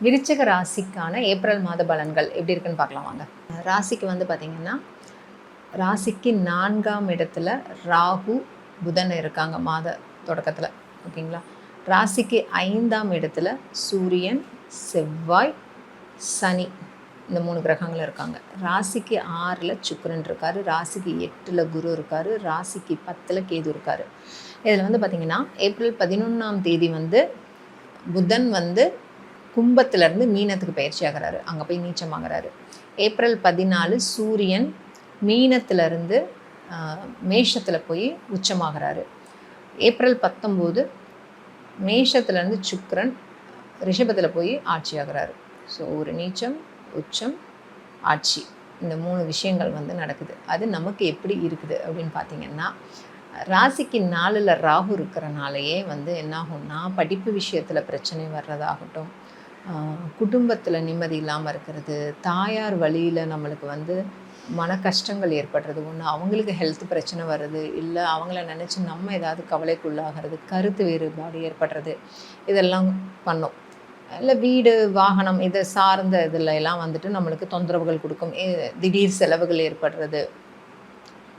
விருச்சிக ராசிக்கான ஏப்ரல் மாத பலன்கள் எப்படி இருக்குன்னு பார்க்கலாம் வாங்க. ராசிக்கு வந்து பார்த்திங்கன்னா, ராசிக்கு 4ஆம் இடத்துல ராகு புதன் இருக்காங்க மாத தொடக்கத்தில். ஓகேங்களா. ராசிக்கு 5ஆம் இடத்துல சூரியன், செவ்வாய், சனி இந்த 3 கிரகங்கள் இருக்காங்க. ராசிக்கு 6ல் சுக்கிரன் இருக்கார், ராசிக்கு 8ல் குரு இருக்கார், ராசிக்கு 10ல் கேது இருக்கார். இதில் வந்து பார்த்திங்கன்னா ஏப்ரல் 11ஆம் தேதி வந்து புதன் வந்து கும்பத்திலேருந்து மீனத்துக்கு பயிற்சி ஆகிறாரு, அங்கே போய் நீச்சமாகறாரு. ஏப்ரல் 14 சூரியன் மீனத்திலேருந்து மேஷத்தில் போய் உச்சமாகறாரு. ஏப்ரல் 19 மேஷத்துலேருந்து சுக்கிரன் ரிஷபத்தில் போய் ஆட்சி ஆகிறாரு. ஸோ ஒரு நீச்சம், உச்சம், ஆட்சி, இந்த 3 விஷயங்கள் வந்து நடக்குது. அது நமக்கு எப்படி இருக்குது அப்படின்னு பார்த்திங்கன்னா, ராசிக்கு 4ல் ராகு இருக்கிறனாலேயே வந்து என்னாகும்னா, படிப்பு விஷயத்தில் பிரச்சனை வர்றதாகட்டும், குடும்பத்தில் நிம்மதி இல்லாமல் இருக்கிறது, தாயார் வழியில் நம்மளுக்கு வந்து மன கஷ்டங்கள் ஏற்படுறது, ஒன்று அவங்களுக்கு ஹெல்த் பிரச்சனை வருது, இல்லை அவங்கள நினச்சி நம்ம ஏதாவது கவலைக்குள்ளாகிறது, கருத்து வேறுபாடு ஏற்படுறது, இதெல்லாம் பண்ணும். இல்லை வீடு வாகனம் இதை சார்ந்த இதில் எல்லாம் வந்துட்டு நம்மளுக்கு தொந்தரவுகள் கொடுக்கும், திடீர் செலவுகள் ஏற்படுறது.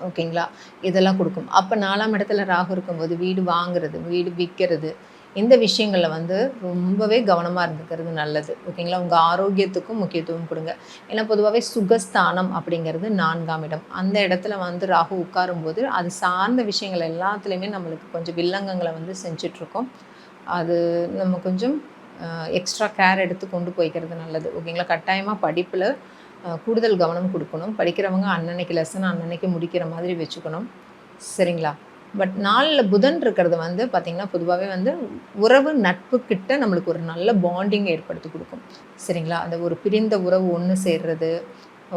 ஓகேங்களா, இதெல்லாம் கொடுக்கும். அப்போ 4ஆம் இடத்துல ராகு இருக்கும்போது வீடு வாங்குறது, வீடு விற்கிறது, இந்த விஷயங்களில் வந்து ரொம்பவே கவனமாக இருந்துக்கிறது நல்லது. ஓகேங்களா. உங்கள் ஆரோக்கியத்துக்கும் முக்கியத்துவம் கொடுங்க. ஏன்னா பொதுவாகவே சுகஸ்தானம் அப்படிங்கிறது 4ஆம் இடம். அந்த இடத்துல வந்து ராகு உட்காரும்போது அது சார்ந்த விஷயங்கள் எல்லாத்துலேயுமே நம்மளுக்கு கொஞ்சம் வில்லங்கங்களை வந்து செஞ்சிட்ருக்கோம். அது நம்ம கொஞ்சம் எக்ஸ்ட்ரா கேர் எடுத்து கொண்டு போய்க்கிறது நல்லது. ஓகேங்களா. கட்டாயமாக படிப்பில் கூடுதல் கவனம் கொடுக்கணும். படிக்கிறவங்க அன்னன்னைக்கு லெசன் அன்னன்னைக்கு முடிக்கிற மாதிரி வச்சுக்கணும். சரிங்களா. பட் 4ல் புதன் இருக்கிறது வந்து பார்த்திங்கன்னா பொதுவாகவே வந்து உறவு நட்பு கிட்ட நம்மளுக்கு ஒரு நல்ல பாண்டிங் ஏற்படுத்தி கொடுக்கும். சரிங்களா. அந்த ஒரு பிரிந்த உறவு ஒன்று சேர்றது,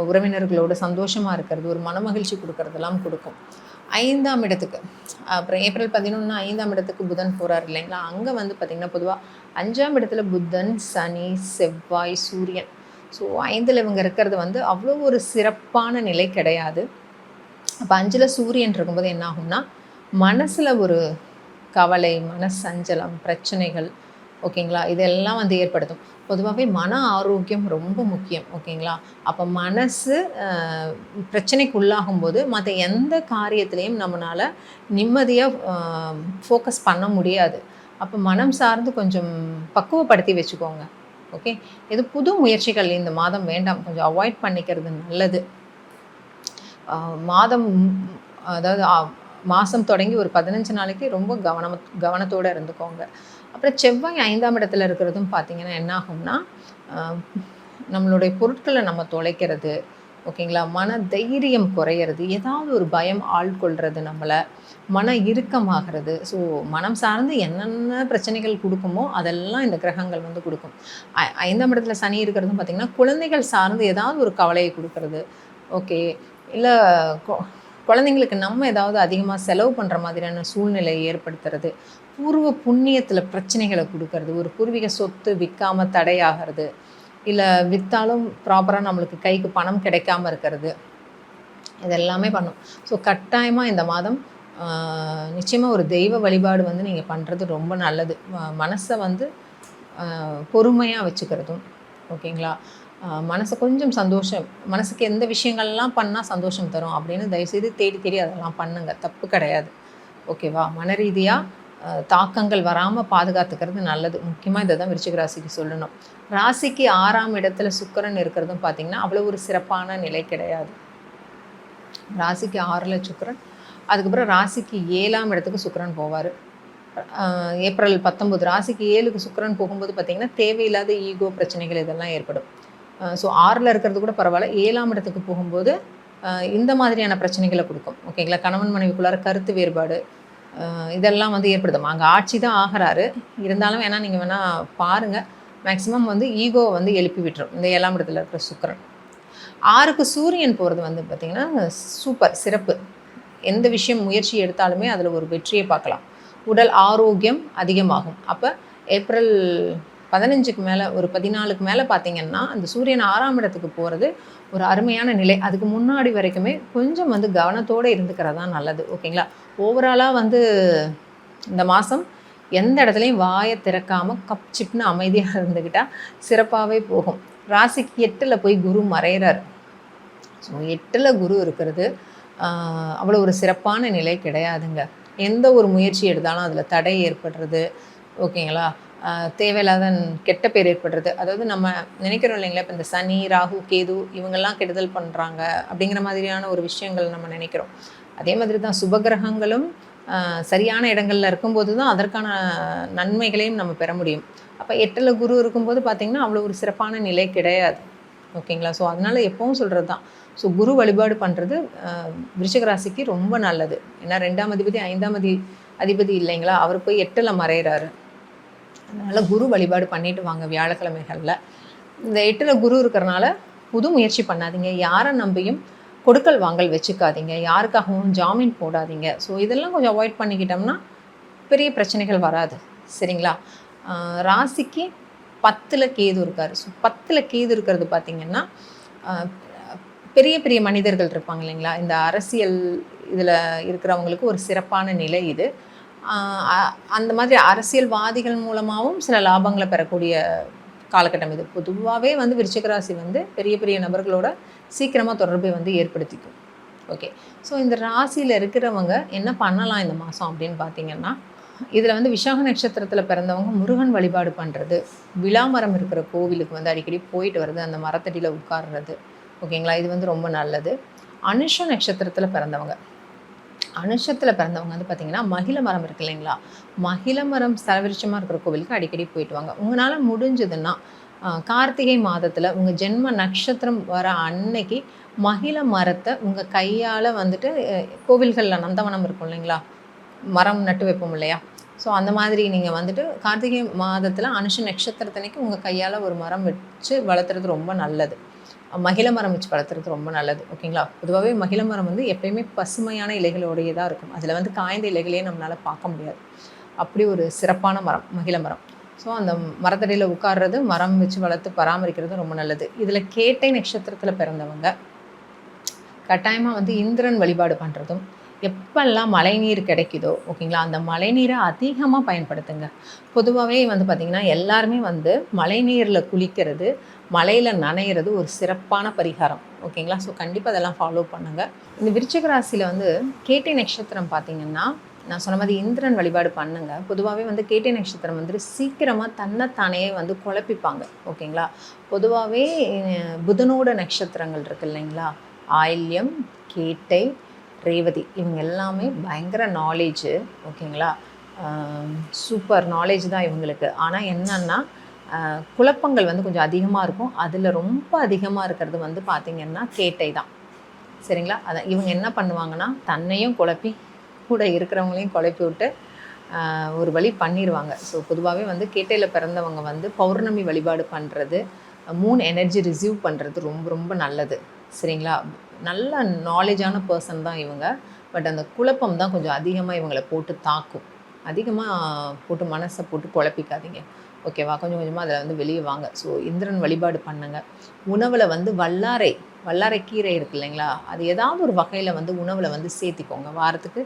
உறவினர்களோட சந்தோஷமாக இருக்கிறது, ஒரு மனமகிழ்ச்சி கொடுக்கறதெல்லாம் கொடுக்கும். 5ஆம் இடத்துக்கு அப்புறம் ஏப்ரல் 11 5ஆம் இடத்துக்கு புதன் போகிறார் இல்லைங்களா. அங்கே வந்து பார்த்திங்கன்னா பொதுவாக 5ஆம் இடத்துல புதன், சனி, செவ்வாய், சூரியன். ஸோ 5ல் இவங்க இருக்கிறது வந்து அவ்வளோ ஒரு சிறப்பான நிலை கிடையாது. அப்போ 5ல் சூரியன் இருக்கும்போது என்ன ஆகும்னா, மனசில் ஒரு கவலை, மனசஞ்சலம், பிரச்சனைகள், ஓகேங்களா, இதெல்லாம் வந்து ஏற்படுத்தும். பொதுவாகவே மன ஆரோக்கியம் ரொம்ப முக்கியம். ஓகேங்களா. அப்போ மனசு பிரச்சனைக்குள்ளாகும்போது மற்ற எந்த காரியத்திலையும் நம்மளால் நிம்மதியாக ஃபோக்கஸ் பண்ண முடியாது. அப்போ மனம் சார்ந்து கொஞ்சம் பக்குவப்படுத்தி வச்சுக்கோங்க. ஓகே. இது புது முயற்சிகள் இந்த மாதம் வேண்டாம், கொஞ்சம் அவாய்ட் பண்ணிக்கிறது நல்லது. அதாவது மாதம் தொடங்கி ஒரு 15 நாளைக்கு ரொம்ப கவனத்தோடு இருந்துக்கோங்க. அப்புறம் செவ்வாய் 5ஆம் இடத்துல இருக்கிறதும் பார்த்திங்கன்னா என்ன ஆகும்னா, நம்மளுடைய பொருட்களை நம்ம தொலைக்கிறது, ஓகேங்களா, மன தைரியம் குறையிறது, ஏதாவது ஒரு பயம் ஆள்கொள்கிறது, நம்மளை மன இறுக்கமாகிறது. ஸோ மனம் சார்ந்து என்னென்ன பிரச்சனைகள் கொடுக்குமோ அதெல்லாம் இந்த கிரகங்கள் வந்து கொடுக்கும். 5ஆம் இடத்துல சனி இருக்கிறதும் பார்த்திங்கன்னா குழந்தைகள் சார்ந்து ஏதாவது ஒரு கவலையை கொடுக்கறது. ஓகே. இல்லை குழந்தைங்களுக்கு நம்ம ஏதாவது அதிகமாக செலவு பண்ணுற மாதிரியான சூழ்நிலையை ஏற்படுத்துறது, பூர்வ புண்ணியத்தில் பிரச்சனைகளை கொடுக்கறது, ஒரு பூர்வீக சொத்து விற்காமல் தடையாகிறது, இல்லை விற்றாலும் ப்ராப்பராக நம்மளுக்கு கைக்கு பணம் கிடைக்காமல் இருக்கிறது, இதெல்லாமே பண்ணும். ஸோ கட்டாயமாக இந்த மாதம் நிச்சயமாக ஒரு தெய்வ வழிபாடு வந்து நீங்கள் பண்ணுறது ரொம்ப நல்லது. மனசை வந்து பொறுமையாக வச்சுக்கிறதும், ஓகேங்களா, மனசை கொஞ்சம் சந்தோஷம், மனசுக்கு எந்த விஷயங்கள்லாம் பண்ணால் சந்தோஷம் தரும் அப்படின்னு தயவுசெய்து தேடி அதெல்லாம் பண்ணுங்கள், தப்பு கிடையாது. ஓகேவா. மன ரீதியாக தாக்கங்கள் வராமல் பாதுகாத்துக்கிறது நல்லது. முக்கியமாக இதை தான் விருச்சிக ராசிக்கு சொல்லணும். ராசிக்கு 6ஆம் இடத்துல சுக்கிரன் இருக்கிறதும் பார்த்திங்கன்னா அவ்வளோ ஒரு சிறப்பான நிலை கிடையாது. ராசிக்கு 6ல் சுக்கிரன், அதுக்கப்புறம் ராசிக்கு 7ஆம் இடத்துக்கு சுக்கிரன் போவார். ஏப்ரல் 19 ராசிக்கு 7க்கு சுக்கிரன் போகும்போது பார்த்திங்கன்னா தேவையில்லாத ஈகோ பிரச்சனைகள் இதெல்லாம் ஏற்படும். ஸோ 6ல் இருக்கிறது கூட பரவாயில்ல, 7ஆம் இடத்துக்கு போகும்போது இந்த மாதிரியான பிரச்சனைகளை கொடுக்கும். ஓகேங்களா. கணவன் மனைவிக்குள்ளார கருத்து வேறுபாடு இதெல்லாம் வந்து ஏற்படுத்தும். அங்கே ஆட்சி தான் ஆகிறாரு, இருந்தாலும் வேணால் நீங்கள் வேணால் பாருங்கள், மேக்ஸிமம் வந்து ஈகோவை வந்து எழுப்பி விட்டுரும் இந்த 7ஆம் இடத்துல இருக்கிற சுக்கிரன். 6க்கு சூரியன் போகிறது வந்து பார்த்திங்கன்னா சூப்பர் சிறப்பு. எந்த விஷயம் முயற்சி எடுத்தாலுமே அதில் ஒரு வெற்றியை பார்க்கலாம். உடல் ஆரோக்கியம் அதிகமாகும். அப்போ ஏப்ரல் 15க்கு மேலே ஒரு 14க்கு மேலே பார்த்திங்கன்னா அந்த சூரியன் 6ஆம் இடத்துக்கு போகிறது ஒரு அருமையான நிலை. அதுக்கு முன்னாடி வரைக்குமே கொஞ்சம் வந்து கவனத்தோடு இருந்துக்கிறது தான் நல்லது. ஓகேங்களா. ஓவராலாக வந்து இந்த மாதம் எந்த இடத்துலையும் வாயை திறக்காமல் கப் சிப்னு அமைதியாக இருந்துக்கிட்டால் சிறப்பாகவே போகும். ராசிக்கு 8ல் போய் குரு மறைகிறார். ஸோ 8ல் குரு இருக்கிறது அவ்வளோ ஒரு சிறப்பான நிலை கிடையாதுங்க. எந்த ஒரு முயற்சி எடுத்தாலும் அதில் தடை ஏற்படுறது, ஓகேங்களா, தேவையில்லாத கெட்ட பேர் ஏற்படுறது. அதாவது நம்ம நினைக்கிறோம் இல்லைங்களா, இப்போ இந்த சனி, ராகு, கேது இவங்கெல்லாம் கெடுதல் பண்ணுறாங்க அப்படிங்கிற மாதிரியான ஒரு விஷயங்கள் நம்ம நினைக்கிறோம். அதே மாதிரி தான் சுபகிரகங்களும் சரியான இடங்களில் இருக்கும்போது தான் அதற்கான நன்மைகளையும் நம்ம பெற முடியும். அப்போ 8ல் குரு இருக்கும்போது பார்த்திங்கன்னா அவ்வளோ ஒரு சிறப்பான நிலை கிடையாது, ஓகேங்களா. ஸோ அதனால் எப்பவும் சொல்கிறது தான், ஸோ குரு வழிபாடு பண்ணுறது விருச்சிக ராசிக்கு ரொம்ப நல்லது. ஏன்னா 2ஆம் அதிபதி 5ஆம் அதிபதி இல்லைங்களா, அவர் போய் 8ல் மறைகிறாரு. அதனால் குரு வழிபாடு பண்ணிட்டு வாங்க வியாழக்கிழமைகளில். இந்த 8ல் குரு இருக்கிறனால புது முயற்சி பண்ணாதீங்க, யாரை நம்பியும் கொடுக்கல் வாங்கல் வச்சுக்காதீங்க, யாருக்காகவும் ஜாமீன் போடாதீங்க. ஸோ இதெல்லாம் கொஞ்சம் அவாய்ட் பண்ணிக்கிட்டோம்னா பெரிய பிரச்சனைகள் வராது, சரிங்களா. ராசிக்கு 10ல் கேது இருக்கார். ஸோ 10ல் கேது இருக்கிறது பார்த்திங்கன்னா பெரிய பெரிய மனிதர்கள் இருப்பாங்க இல்லைங்களா, இந்த அரசியல் இதில் இருக்கிறவங்களுக்கு ஒரு சிறப்பான நிலை இது. அந்த மாதிரி அரசியல்வாதிகள் மூலமாகவும் சில லாபங்களை பெறக்கூடிய காலகட்டம் இது. பொதுவாகவே வந்து விருச்சிக ராசி வந்து பெரிய பெரிய நபர்களோட சீக்கிரமாக தொடர்பை வந்து ஏற்படுத்திக்கும். ஓகே, ஸோ இந்த ராசியில் இருக்கிறவங்க என்ன பண்ணலாம் இந்த மாதம் அப்படின்னு பார்த்தீங்கன்னா, இதில் வந்து விசாக நட்சத்திரத்தில் பிறந்தவங்க முருகன் வழிபாடு பண்ணுறது, விழாமரம் இருக்கிற கோவிலுக்கு வந்து அடிக்கடி போயிட்டு வர்றது, அந்த மரத்தடியில் உட்கார்றது, ஓகேங்களா, இது வந்து ரொம்ப நல்லது. அனுஷ நட்சத்திரத்தில் பிறந்தவங்க வந்து பார்த்திங்கன்னா மகிழ மரம் இருக்குது இல்லைங்களா, மகிழ மரம் சரவிருச்சமாக இருக்கிற கோவிலுக்கு அடிக்கடி போயிட்டு வாங்க. உங்களால் முடிஞ்சதுன்னா கார்த்திகை மாதத்தில் உங்கள் ஜென்ம நட்சத்திரம் வர அன்னைக்கு மகிழ மரத்தை உங்கள் கையால் வந்துட்டு கோவில்களில் நந்தவனம் இருக்கும் இல்லைங்களா, மரம் நட்டு வைப்போம் இல்லையா, ஸோ அந்த மாதிரி நீங்கள் வந்துட்டு கார்த்திகை மாதத்தில் அனுஷ நட்சத்திரத்தன்னைக்கு உங்கள் கையால் ஒரு மரம் வச்சு வளர்த்துறது ரொம்ப நல்லது. மகிழ மரம் வச்சு வளர்த்துறது ரொம்ப நல்லது, ஓகேங்களா. பொதுவாகவே மகிழ மரம் வந்து எப்பயுமே பசுமையான இலைகளோடையே தான் இருக்கும். அதில் வந்து காய்ந்த இலைகளையே நம்மளால் பார்க்க முடியாது. அப்படி ஒரு சிறப்பான மரம் மகிழ மரம். ஸோ அந்த மரத்தடியில் உட்கார்றது, மரம் வச்சு வளர்த்து பராமரிக்கிறது ரொம்ப நல்லது. இதில் கேட்டை நட்சத்திரத்தில் பிறந்தவங்க கட்டாயமாக வந்து இந்திரன் வழிபாடு பண்ணுறதும், எப்பெல்லாம் மழைநீர் கிடைக்குதோ, ஓகேங்களா, அந்த மழைநீரை அதிகமாக பயன்படுத்துங்க. பொதுவாகவே வந்து பார்த்திங்கன்னா எல்லாருமே வந்து மழைநீரில் குளிக்கிறது, மழையில் நனையிறது ஒரு சிறப்பான பரிகாரம், ஓகேங்களா. ஸோ கண்டிப்பாக அதெல்லாம் ஃபாலோ பண்ணுங்கள். இந்த விருச்சிக ராசியில் வந்து கேட்டை நட்சத்திரம் பார்த்திங்கன்னா நான் சொன்ன மாதிரி இந்திரன் வழிபாடு பண்ணுங்கள். பொதுவாகவே வந்து கேட்டை நட்சத்திரம் வந்து சீக்கிரமாக தன்னைத்தானே வந்து குழப்பிப்பாங்க, ஓகேங்களா. பொதுவாகவே புதனோட நட்சத்திரங்கள் இருக்குது இல்லைங்களா, ஆயில்யம், கேட்டை, ரேவதி, இவங்க எல்லாமே பயங்கர நாலேஜு, ஓகேங்களா, சூப்பர் நாலேஜ் தான் இவங்களுக்கு. ஆனால் என்னன்னா குழப்பங்கள் வந்து கொஞ்சம் அதிகமாக இருக்கும். அதில் ரொம்ப அதிகமாக இருக்கிறது வந்து பார்த்திங்கன்னா கேட்டை தான், சரிங்களா. அதை இவங்க என்ன பண்ணுவாங்கன்னா தன்னையும் குழப்பி கூட இருக்கிறவங்களையும் குழப்பி விட்டு ஒரு வழி பண்ணிடுவாங்க. ஸோ பொதுவாகவே வந்து கேட்டையில் பிறந்தவங்க வந்து பௌர்ணமி வழிபாடு பண்ணுறது, மூன் எனர்ஜி ரிசீவ் பண்ணுறது ரொம்ப ரொம்ப நல்லது, சரிங்களா. நல்ல நாலேஜான பர்சன் தான் இவங்க. பட் அந்த குழப்பம் தான் கொஞ்சம் அதிகமாக இவங்களை போட்டு தாக்கும். அதிகமாக போட்டு மனசை போட்டு குழப்பிக்காதீங்க, ஓகேவா. கொஞ்சம் கொஞ்சமாக அதில் வந்து வெளியே வாங்க. ஸோ இந்திரன் வழிபாடு பண்ணுங்கள். உணவில் வந்து வல்லாரை கீரை இருக்குது இல்லைங்களா, அது ஏதாவது ஒரு வகையில் வந்து உணவில் வந்து சேர்த்திக்கோங்க. வாரத்துக்கு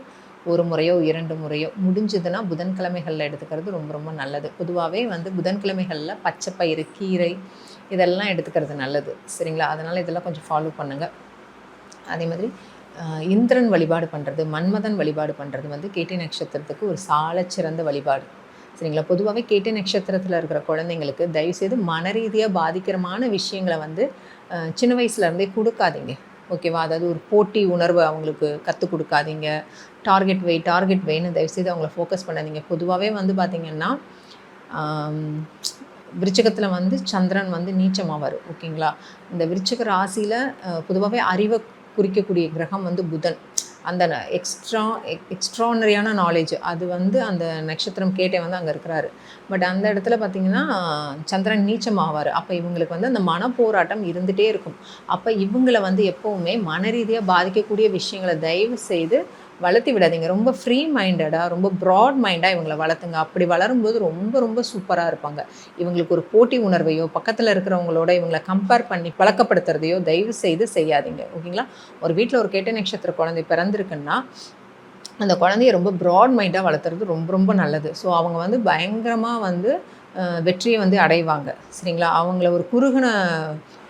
1 முறையோ 2 முறையோ, முடிஞ்சதுன்னா புதன்கிழமைகளில் எடுத்துக்கிறது ரொம்ப ரொம்ப நல்லது. பொதுவாகவே வந்து புதன்கிழமைகளில் பச்சைப்பயிறு, கீரை இதெல்லாம் எடுத்துக்கிறது நல்லது, சரிங்களா. அதனால் இதெல்லாம் கொஞ்சம் ஃபாலோ பண்ணுங்கள். அதே மாதிரி இந்திரன் வழிபாடு பண்ணுறது, மன்மதன் வழிபாடு பண்ணுறது வந்து கேட்டை நட்சத்திரத்துக்கு ஒரு சாலச்சிறந்த வழிபாடு, சரிங்களா. பொதுவாகவே கேட்டை நட்சத்திரத்தில் இருக்கிற குழந்தைங்களுக்கு தயவுசெய்து மன ரீதியாக பாதிக்கிறமான விஷயங்களை வந்து சின்ன வயசுலேருந்தே கொடுக்காதீங்க, ஓகேவா. அதாவது ஒரு போட்டி உணர்வு அவங்களுக்கு கற்றுக் கொடுக்காதீங்க. டார்கெட் வெயின்னு தயவுசெய்து அவங்கள ஃபோக்கஸ் பண்ணாதீங்க. பொதுவாகவே வந்து பார்த்திங்கன்னா விருச்சிகத்தில் வந்து சந்திரன் வந்து நீச்சமாவார், ஓகேங்களா. இந்த விருச்சிக ராசியில் பொதுவாகவே அறிவை குறிக்கக்கூடிய கிரகம் வந்து புதன். அந்த எக்ஸ்ட்ரானரியான நாலேஜ் அது வந்து அந்த நட்சத்திரம் கேட்டே வந்து அங்கே இருக்கிறாரு. பட் அந்த இடத்துல பார்த்திங்கன்னா சந்திரன் நீச்சமாவார். அப்போ இவங்களுக்கு வந்து அந்த மன போராட்டம் இருந்துகிட்டே இருக்கும். அப்போ இவங்களை வந்து எப்போவுமே மன ரீதியாக பாதிக்கக்கூடிய விஷயங்களை தயவு செய்து வளர்த்தி விடாதீங்க. ரொம்ப ஃப்ரீ மைண்டடாக, ரொம்ப ப்ராட் மைண்டாக இவங்களை வளர்த்துங்க. அப்படி வளரும்போது ரொம்ப ரொம்ப சூப்பராக இருப்பாங்க. இவங்களுக்கு ஒரு போட்டி உணர்வையோ பக்கத்தில் இருக்கிறவங்களோட இவங்களை கம்பேர் பண்ணி பழக்கப்படுத்துறதையோ தயவு செய்து செய்யாதீங்க, ஓகேங்களா. ஒரு வீட்டில் ஒரு கேட்டை நட்சத்திர குழந்தை பிறந்திருக்குன்னா அந்த குழந்தைய ரொம்ப ப்ராட் மைண்டாக வளர்த்துறது ரொம்ப ரொம்ப நல்லது. ஸோ அவங்க வந்து பயங்கரமாக வந்து வெற்றியை வந்து அடைவாங்க. சரிங்களா? அவங்கள ஒரு குறுகின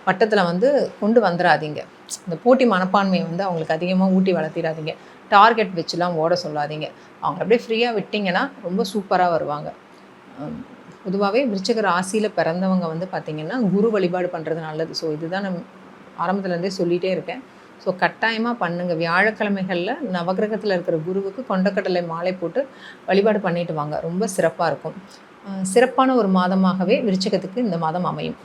வட்டத்தில் வந்து கொண்டு வந்துடாதீங்க. இந்த போட்டி மனப்பான்மையை வந்து அவங்களுக்கு அதிகமாக ஊட்டி வளர்த்திடாதீங்க. டார்கெட் வச்சுலாம் ஓட சொல்லாதீங்க. அவங்க அப்படியே ஃப்ரீயாக விட்டிங்கன்னா ரொம்ப சூப்பராக வருவாங்க. பொதுவாகவே விருச்சிக ராசியில் பிறந்தவங்க வந்து பார்த்திங்கன்னா குரு வழிபாடு பண்ணுறது நல்லது. ஸோ இதுதான் நான் ஆரம்பத்துலேருந்தே சொல்லிகிட்டே இருக்கேன். ஸோ கட்டாயமாக பண்ணுங்கள். வியாழக்கிழமைகளில் நவகிரகத்தில் இருக்கிற குருவுக்கு கொண்டக்கடலை மாலை போட்டு வழிபாடு பண்ணிட்டு வாங்க. ரொம்ப சிறப்பாக இருக்கும். சிறப்பான ஒரு மாதமாகவே விருச்சிகத்துக்கு இந்த மாதம் அமையும்.